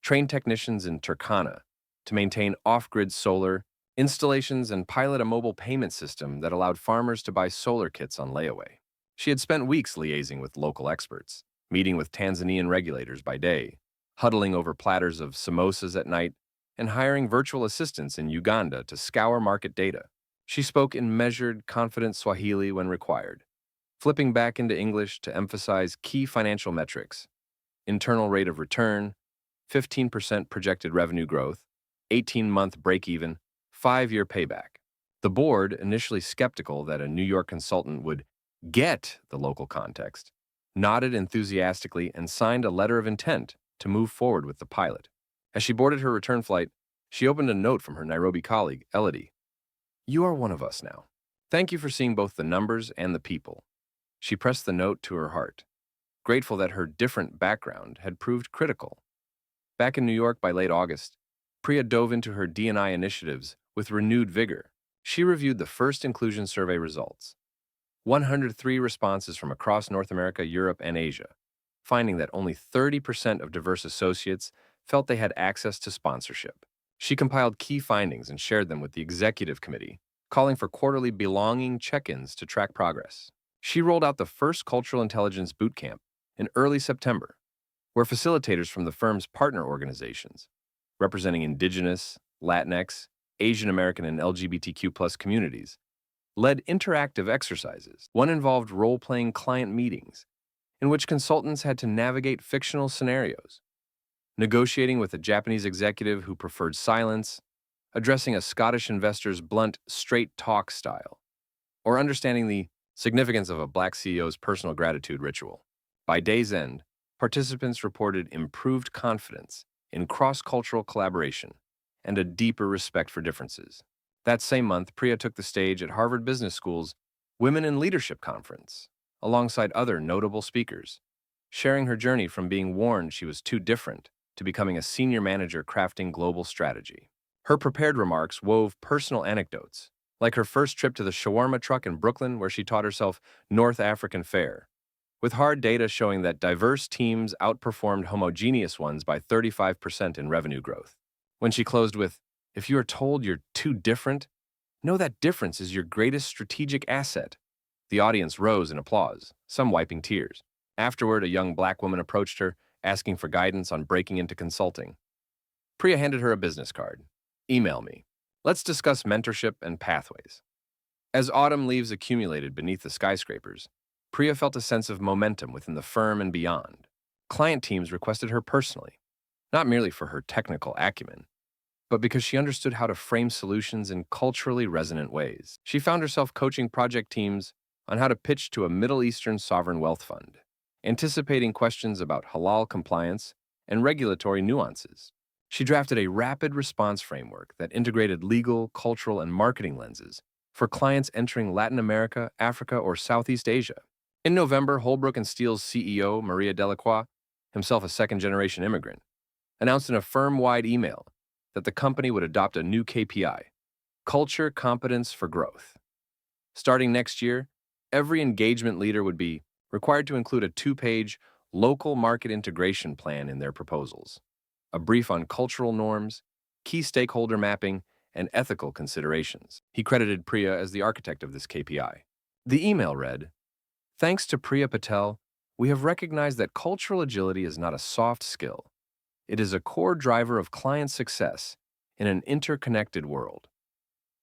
train technicians in Turkana to maintain off-grid solar installations and pilot a mobile payment system that allowed farmers to buy solar kits on layaway. She had spent weeks liaising with local experts, meeting with Tanzanian regulators by day, huddling over platters of samosas at night, and hiring virtual assistants in Uganda to scour market data. She spoke in measured, confident Swahili when required, flipping back into English to emphasize key financial metrics: internal rate of return, 15% projected revenue growth, 18-month break-even, 5-year payback. The board, initially skeptical that a New York consultant would get the local context, nodded enthusiastically and signed a letter of intent to move forward with the pilot. As she boarded her return flight, she opened a note from her Nairobi colleague, Elodie. You are one of us now. Thank you for seeing both the numbers and the people. She pressed the note to her heart, grateful that her different background had proved critical. Back in New York by late August, Priya dove into her D&I initiatives with renewed vigor. She reviewed the first inclusion survey results, 103 responses from across North America, Europe, and Asia, finding that only 30% of diverse associates felt they had access to sponsorship. She compiled key findings and shared them with the executive committee, calling for quarterly belonging check-ins to track progress. She rolled out the first cultural intelligence boot camp in early September, where facilitators from the firm's partner organizations, representing Indigenous, Latinx, Asian American, and LGBTQ+ communities, led interactive exercises. One involved role-playing client meetings, in which consultants had to navigate fictional scenarios, negotiating with a Japanese executive who preferred silence, addressing a Scottish investor's blunt, straight-talk style, or understanding the significance of a Black CEO's personal gratitude ritual. By day's end, participants reported improved confidence in cross-cultural collaboration and a deeper respect for differences. That same month, Priya took the stage at Harvard Business School's Women in Leadership Conference, alongside other notable speakers, sharing her journey from being warned she was too different to becoming a senior manager crafting global strategy. Her prepared remarks wove personal anecdotes, like her first trip to the shawarma truck in Brooklyn where she taught herself North African fare, with hard data showing that diverse teams outperformed homogeneous ones by 35% in revenue growth. When she closed with, if you are told you're too different, know that difference is your greatest strategic asset. The audience rose in applause, some wiping tears. Afterward, a young Black woman approached her, asking for guidance on breaking into consulting. Priya handed her a business card. Email me. Let's discuss mentorship and pathways. As autumn leaves accumulated beneath the skyscrapers, Priya felt a sense of momentum within the firm and beyond. Client teams requested her personally, not merely for her technical acumen, but because she understood how to frame solutions in culturally resonant ways. She found herself coaching project teams on how to pitch to a Middle Eastern sovereign wealth fund, anticipating questions about halal compliance and regulatory nuances. She drafted a rapid response framework that integrated legal, cultural, and marketing lenses for clients entering Latin America, Africa, or Southeast Asia. In November, Holbrook & Steele's CEO, Maria Delacroix, himself a second-generation immigrant, announced in a firm-wide email that the company would adopt a new KPI, Culture competence for growth. Starting next year, every engagement leader would be required to include a two-page local market integration plan in their proposals, a brief on cultural norms, key stakeholder mapping, and ethical considerations. He credited Priya as the architect of this KPI. The email read, "Thanks to Priya Patel, we have recognized that cultural agility is not a soft skill. It is a core driver of client success in an interconnected world."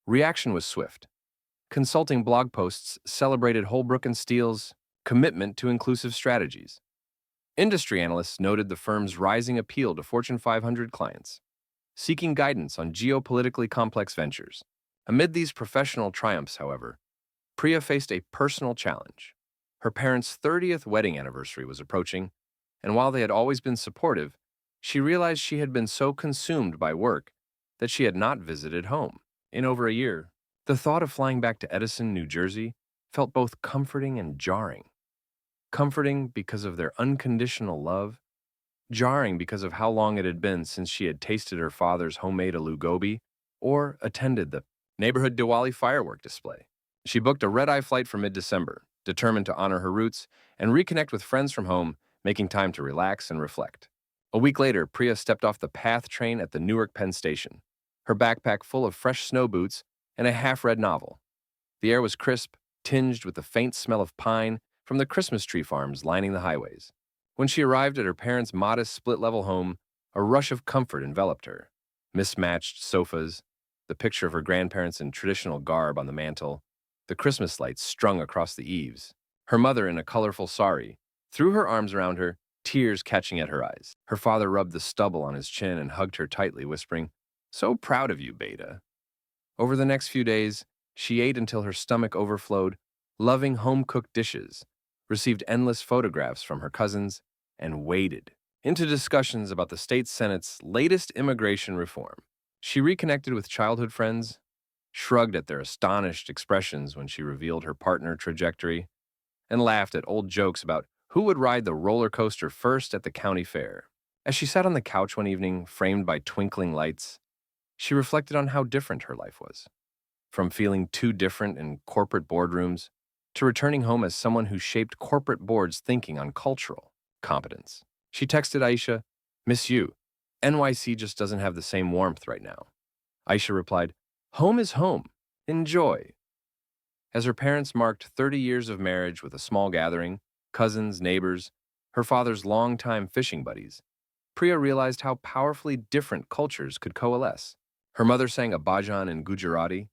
Reaction was swift. Consulting blog posts celebrated Holbrook and Steele's commitment to inclusive strategies. Industry analysts noted the firm's rising appeal to Fortune 500 clients, seeking guidance on geopolitically complex ventures. Amid these professional triumphs, however, Priya faced a personal challenge. Her parents' 30th wedding anniversary was approaching, and while they had always been supportive, she realized she had been so consumed by work that she had not visited home in over a year. The thought of flying back to Edison, New Jersey, felt both comforting and jarring. Comforting because of their unconditional love, jarring because of how long it had been since she had tasted her father's homemade aloo gobi or attended the neighborhood Diwali firework display. She booked a red-eye flight for mid-December, determined to honor her roots and reconnect with friends from home, making time to relax and reflect. A week later, Priya stepped off the PATH train at the Newark Penn Station, her backpack full of fresh snow boots and a half-read novel. The air was crisp, tinged with the faint smell of pine from the Christmas tree farms lining the highways. When she arrived at her parents' modest split-level home, a rush of comfort enveloped her. Mismatched sofas, the picture of her grandparents in traditional garb on the mantel, the Christmas lights strung across the eaves. Her mother, in a colorful sari, threw her arms around her, tears catching at her eyes. Her father rubbed the stubble on his chin and hugged her tightly, whispering, "So proud of you, Beta." Over the next few days, she ate until her stomach overflowed, loving home-cooked dishes, received endless photographs from her cousins, and waded into discussions about the state Senate's latest immigration reform. She reconnected with childhood friends, shrugged at their astonished expressions when she revealed her partner trajectory, and laughed at old jokes about who would ride the roller coaster first at the county fair. As she sat on the couch one evening, framed by twinkling lights, she reflected on how different her life was. From feeling too different in corporate boardrooms to returning home as someone who shaped corporate boards' thinking on cultural competence. She texted Aisha, "Miss you. NYC just doesn't have the same warmth right now." Aisha replied, "Home is home. Enjoy." As her parents marked 30 years of marriage with a small gathering, cousins, neighbors, her father's longtime fishing buddies, Priya realized how powerfully different cultures could coalesce. Her mother sang a bhajan in Gujarati,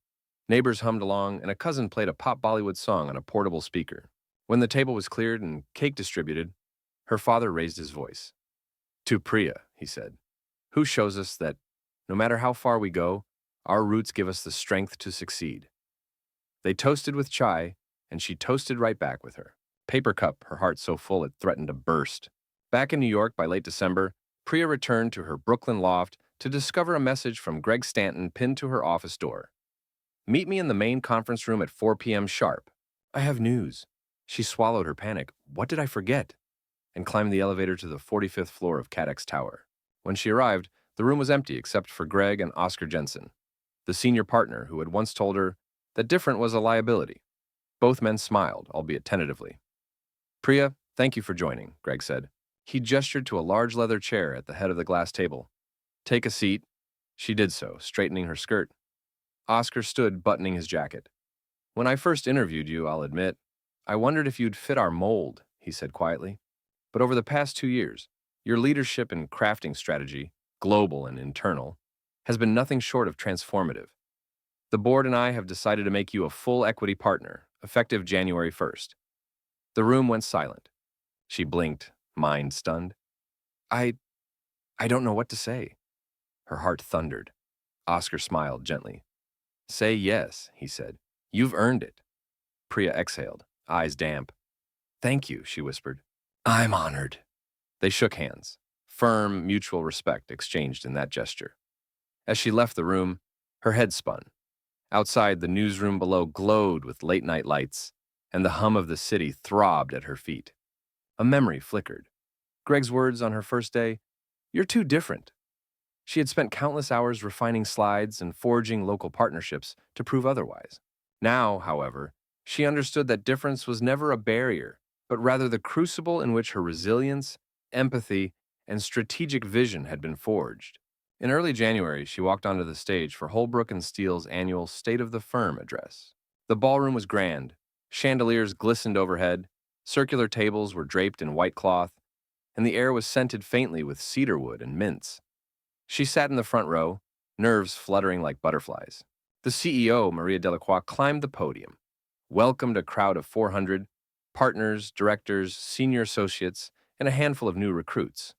neighbors hummed along, and a cousin played a pop Bollywood song on a portable speaker. When the table was cleared and cake distributed, her father raised his voice. "To Priya," he said, "who shows us that, no matter how far we go, our roots give us the strength to succeed." They toasted with chai, and she toasted right back with her. Paper cup, her heart so full it threatened to burst. Back in New York by late December, Priya returned to her Brooklyn loft to discover a message from Greg Stanton pinned to her office door. "Meet me in the main conference room at 4 p.m. sharp. I have news." She swallowed her panic. What did I forget? And climbed the elevator to the 45th floor of CADEX Tower. When she arrived, the room was empty except for Greg and Oscar Jensen, the senior partner who had once told her that different was a liability. Both men smiled, albeit tentatively. "Priya, thank you for joining," Greg said. He gestured to a large leather chair at the head of the glass table. "Take a seat." She did so, straightening her skirt. Oscar stood, buttoning his jacket. "When I first interviewed you, I'll admit, I wondered if you'd fit our mold," he said quietly. "But over the past 2 years, your leadership and crafting strategy, global and internal, has been nothing short of transformative. The board and I have decided to make you a full equity partner, effective January 1st. The room went silent. She blinked, mind stunned. I don't know what to say." Her heart thundered. Oscar smiled gently. "Say yes," he said. "You've earned it." Priya exhaled, eyes damp. "Thank you," she whispered. "I'm honored." They shook hands. Firm, mutual respect exchanged in that gesture. As she left the room, her head spun. Outside, the newsroom below glowed with late-night lights, and the hum of the city throbbed at her feet. A memory flickered. Greg's words on her first day, "You're too different." She had spent countless hours refining slides and forging local partnerships to prove otherwise. Now, however, she understood that difference was never a barrier, but rather the crucible in which her resilience, empathy, and strategic vision had been forged. In early January, she walked onto the stage for Holbrook and Steele's annual State of the Firm address. The ballroom was grand. Chandeliers glistened overhead, circular tables were draped in white cloth, and the air was scented faintly with cedarwood and mints. She sat in the front row, nerves fluttering like butterflies. The CEO, Maria Delacroix, climbed the podium, welcomed a crowd of 400 partners, directors, senior associates, and a handful of new recruits,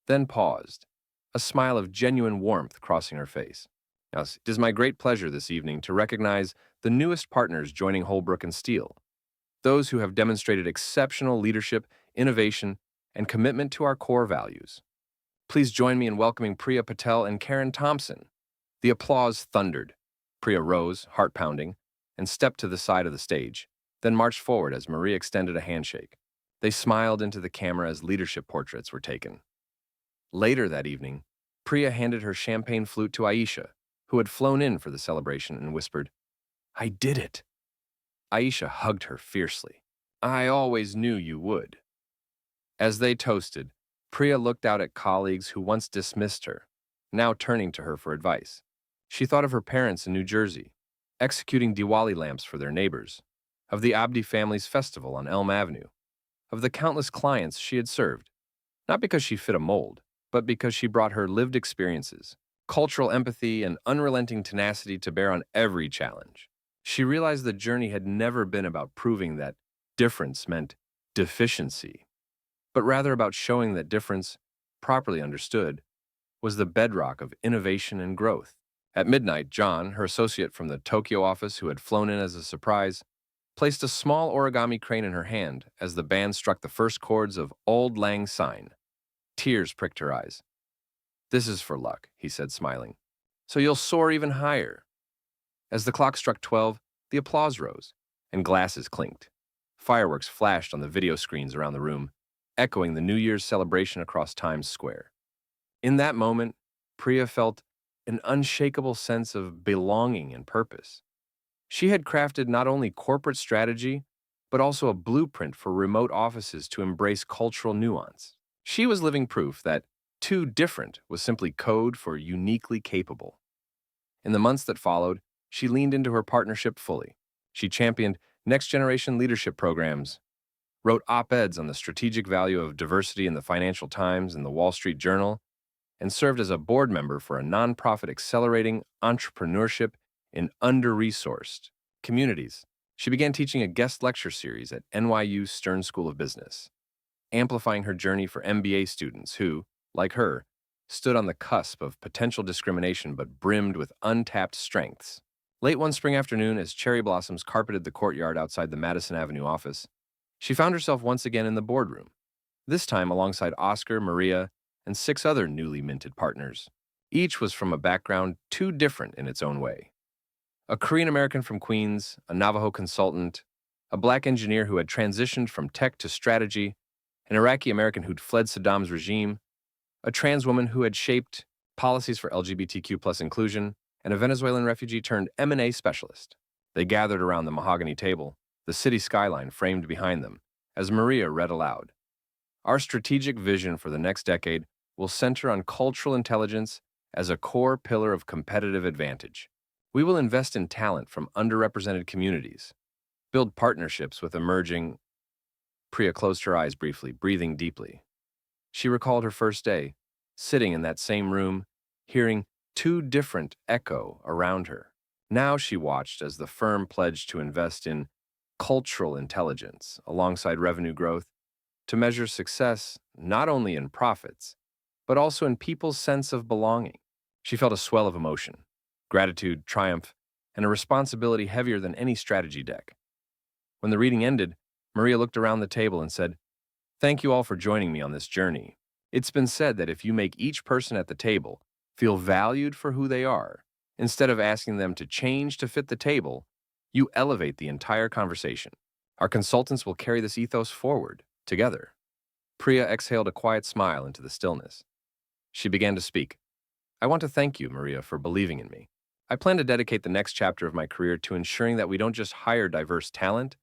then paused, a smile of genuine warmth crossing her face. Now, it is my great pleasure this evening to recognize the newest partners joining Holbrook and Steele, those who have demonstrated exceptional leadership, innovation, and commitment to our core values. Please join me in welcoming Priya Patel and Karen Thompson. The applause thundered. Priya rose, heart pounding, and stepped to the side of the stage, then marched forward as Maria extended a handshake. They smiled into the camera as leadership portraits were taken. Later that evening, Priya handed her champagne flute to Aisha, who had flown in for the celebration, and whispered, "I did it." Aisha hugged her fiercely. "I always knew you would." As they toasted, Priya looked out at colleagues who once dismissed her, now turning to her for advice. She thought of her parents in New Jersey, executing Diwali lamps for their neighbors, of the Abdi family's festival on Elm Avenue, of the countless clients she had served, not because she fit a mold, but because she brought her lived experiences, cultural empathy, and unrelenting tenacity to bear on every challenge. She realized the journey had never been about proving that difference meant deficiency, but rather about showing that difference, properly understood, was the bedrock of innovation and growth. At midnight, John, her associate from the Tokyo office who had flown in as a surprise, placed a small origami crane in her hand as the band struck the first chords of Auld Lang Syne. Tears pricked her eyes. "This is for luck," he said, smiling. "So you'll soar even higher." As the clock struck 12, the applause rose, and glasses clinked. Fireworks flashed on the video screens around the room, echoing the New Year's celebration across Times Square. In that moment, Priya felt an unshakable sense of belonging and purpose. She had crafted not only corporate strategy, but also a blueprint for remote offices to embrace cultural nuance. She was living proof that too different was simply code for uniquely capable. In the months that followed, she leaned into her partnership fully. She championed next-generation leadership programs, wrote op-eds on the strategic value of diversity in the Financial Times and the Wall Street Journal, and served as a board member for a nonprofit accelerating entrepreneurship in under-resourced communities. She began teaching a guest lecture series at NYU Stern School of Business, amplifying her journey for MBA students who, like her, stood on the cusp of potential discrimination but brimmed with untapped strengths. Late one spring afternoon, as cherry blossoms carpeted the courtyard outside the Madison Avenue office, she found herself once again in the boardroom, this time alongside Oscar, Maria, and 6 other newly minted partners. Each was from a background too different in its own way. A Korean-American from Queens, a Navajo consultant, a black engineer who had transitioned from tech to strategy, an Iraqi-American who'd fled Saddam's regime, a trans woman who had shaped policies for LGBTQ+ inclusion, and a Venezuelan refugee turned M&A specialist. They gathered around the mahogany table, the city skyline framed behind them, as Maria read aloud. "Our strategic vision for the next decade will center on cultural intelligence as a core pillar of competitive advantage. We will invest in talent from underrepresented communities, build partnerships with emerging—" Priya closed her eyes briefly, breathing deeply. She recalled her first day, sitting in that same room, hearing too different echo around her. Now she watched as the firm pledged to invest in cultural intelligence alongside revenue growth to measure success not only in profits, but also in people's sense of belonging. She felt a swell of emotion, gratitude, triumph, and a responsibility heavier than any strategy deck. When the reading ended, Maria looked around the table and said, "Thank you all for joining me on this journey. It's been said that if you make each person at the table feel valued for who they are, instead of asking them to change to fit the table, you elevate the entire conversation. Our consultants will carry this ethos forward, together." Priya exhaled a quiet smile into the stillness. She began to speak. I want to thank you, Maria, for believing in me. I plan to dedicate the next chapter of my career to ensuring that we don't just hire diverse talent,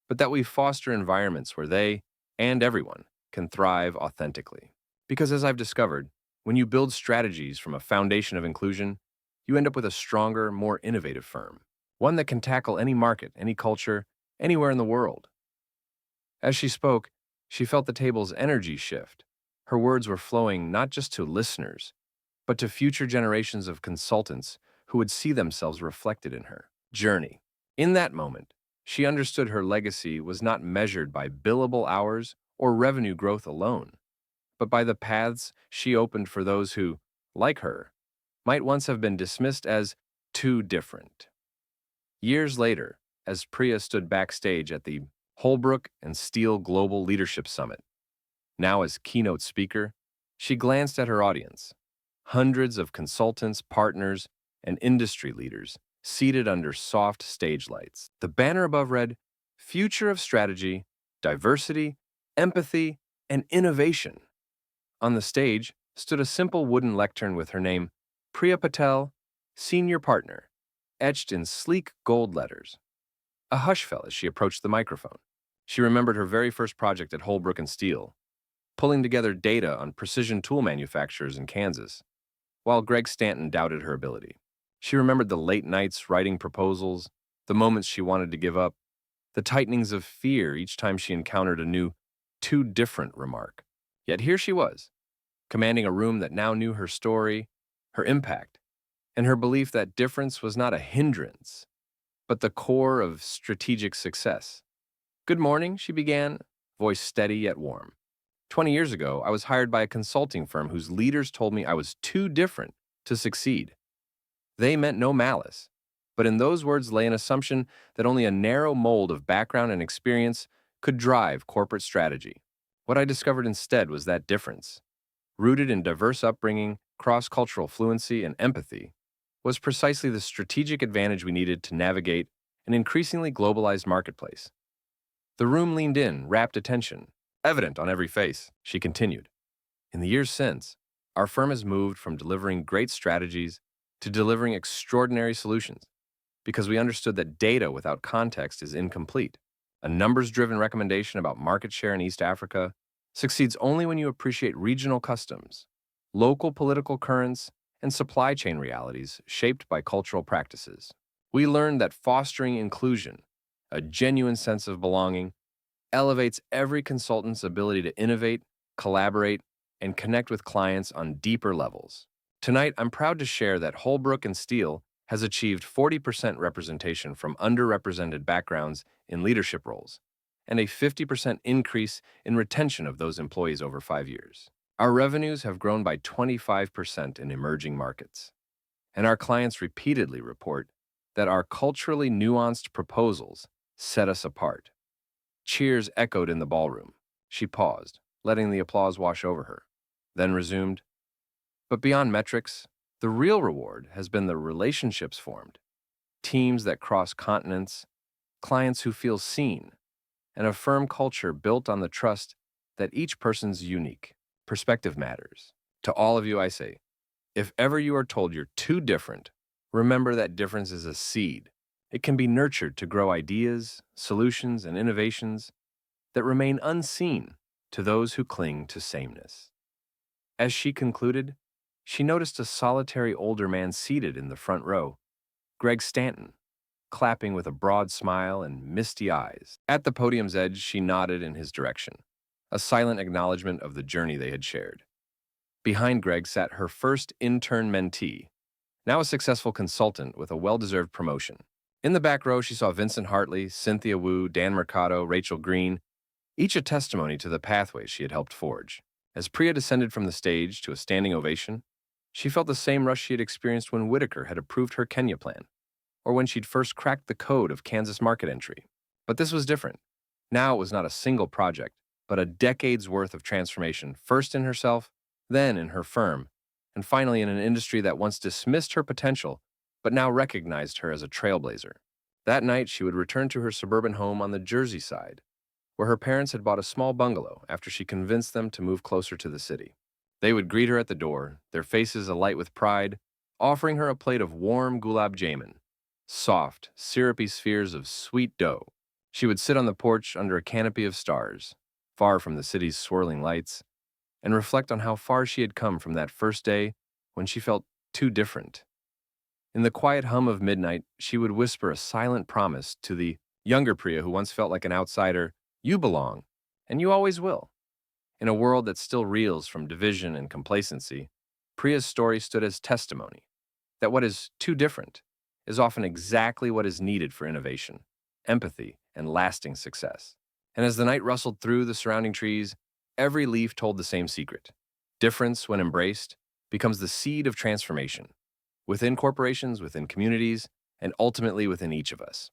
but that we foster environments where they, and everyone, can thrive authentically. Because as I've discovered, when you build strategies from a foundation of inclusion, you end up with a stronger, more innovative firm, one that can tackle any market, any culture, anywhere in the world. As she spoke, she felt the table's energy shift. Her words were flowing not just to listeners, but to future generations of consultants who would see themselves reflected in her journey. In that moment, she understood her legacy was not measured by billable hours or revenue growth alone, but by the paths she opened for those who, like her, might once have been dismissed as too different. Years later, as Priya stood backstage at the Holbrook and Steele Global Leadership Summit, now as keynote speaker, she glanced at her audience. Hundreds of consultants, partners, and industry leaders seated under soft stage lights. The banner above read, Future of Strategy, Diversity, Empathy, and Innovation. On the stage stood a simple wooden lectern with her name, Priya Patel, Senior Partner, etched in sleek gold letters. A hush fell as she approached the microphone. She remembered her very first project at Holbrook and Steele, pulling together data on precision tool manufacturers in Kansas, while Greg Stanton doubted her ability. She remembered the late nights writing proposals, the moments she wanted to give up, the tightenings of fear each time she encountered a new, too different remark. Yet here she was, commanding a room that now knew her story, her impact, and her belief that difference was not a hindrance, but the core of strategic success. Good morning, she began, voice steady yet warm. 20 years ago, I was hired by a consulting firm whose leaders told me I was too different to succeed. They meant no malice, but in those words lay an assumption that only a narrow mold of background and experience could drive corporate strategy. What I discovered instead was that difference, rooted in diverse upbringing, cross-cultural fluency, and empathy, was precisely the strategic advantage we needed to navigate an increasingly globalized marketplace. The room leaned in, rapt attention, evident on every face. She continued. In the years since, our firm has moved from delivering great strategies to delivering extraordinary solutions because we understood that data without context is incomplete. A numbers-driven recommendation about market share in East Africa succeeds only when you appreciate regional customs, local political currents, and supply chain realities shaped by cultural practices. We learned that fostering inclusion, a genuine sense of belonging, elevates every consultant's ability to innovate, collaborate, and connect with clients on deeper levels. Tonight, I'm proud to share that Holbrook and Steele has achieved 40% representation from underrepresented backgrounds in leadership roles, and a 50% increase in retention of those employees over 5 years. Our revenues have grown by 25% in emerging markets, and our clients repeatedly report that our culturally nuanced proposals set us apart. Cheers echoed in the ballroom. She paused, letting the applause wash over her, then resumed. But beyond metrics, the real reward has been the relationships formed, teams that cross continents, clients who feel seen, and a firm culture built on the trust that each person's unique. Perspective matters. To all of you, I say, if ever you are told you're too different, remember that difference is a seed. It can be nurtured to grow ideas, solutions, and innovations that remain unseen to those who cling to sameness. As she concluded, she noticed a solitary older man seated in the front row, Greg Stanton, clapping with a broad smile and misty eyes. At the podium's edge, she nodded in his direction, a silent acknowledgement of the journey they had shared. Behind Greg sat her first intern mentee, now a successful consultant with a well-deserved promotion. In the back row, she saw Vincent Hartley, Cynthia Wu, Dan Mercado, Rachel Green, each a testimony to the pathways she had helped forge. As Priya descended from the stage to a standing ovation, she felt the same rush she had experienced when Whitaker had approved her Kenya plan, or when she'd first cracked the code of Kansas market entry. But this was different. Now it was not a single project, but a decade's worth of transformation, first in herself, then in her firm, and finally in an industry that once dismissed her potential, but now recognized her as a trailblazer. That night, she would return to her suburban home on the Jersey side, where her parents had bought a small bungalow after she convinced them to move closer to the city. They would greet her at the door, their faces alight with pride, offering her a plate of warm gulab jamun, soft, syrupy spheres of sweet dough. She would sit on the porch under a canopy of stars, far from the city's swirling lights, and reflect on how far she had come from that first day when she felt too different. In the quiet hum of midnight, she would whisper a silent promise to the younger Priya who once felt like an outsider: "You belong, and you always will." In a world that still reels from division and complacency, Priya's story stood as testimony that what is too different is often exactly what is needed for innovation, empathy, and lasting success. And as the night rustled through the surrounding trees, every leaf told the same secret. Difference, when embraced, becomes the seed of transformation, within corporations, within communities, and ultimately within each of us.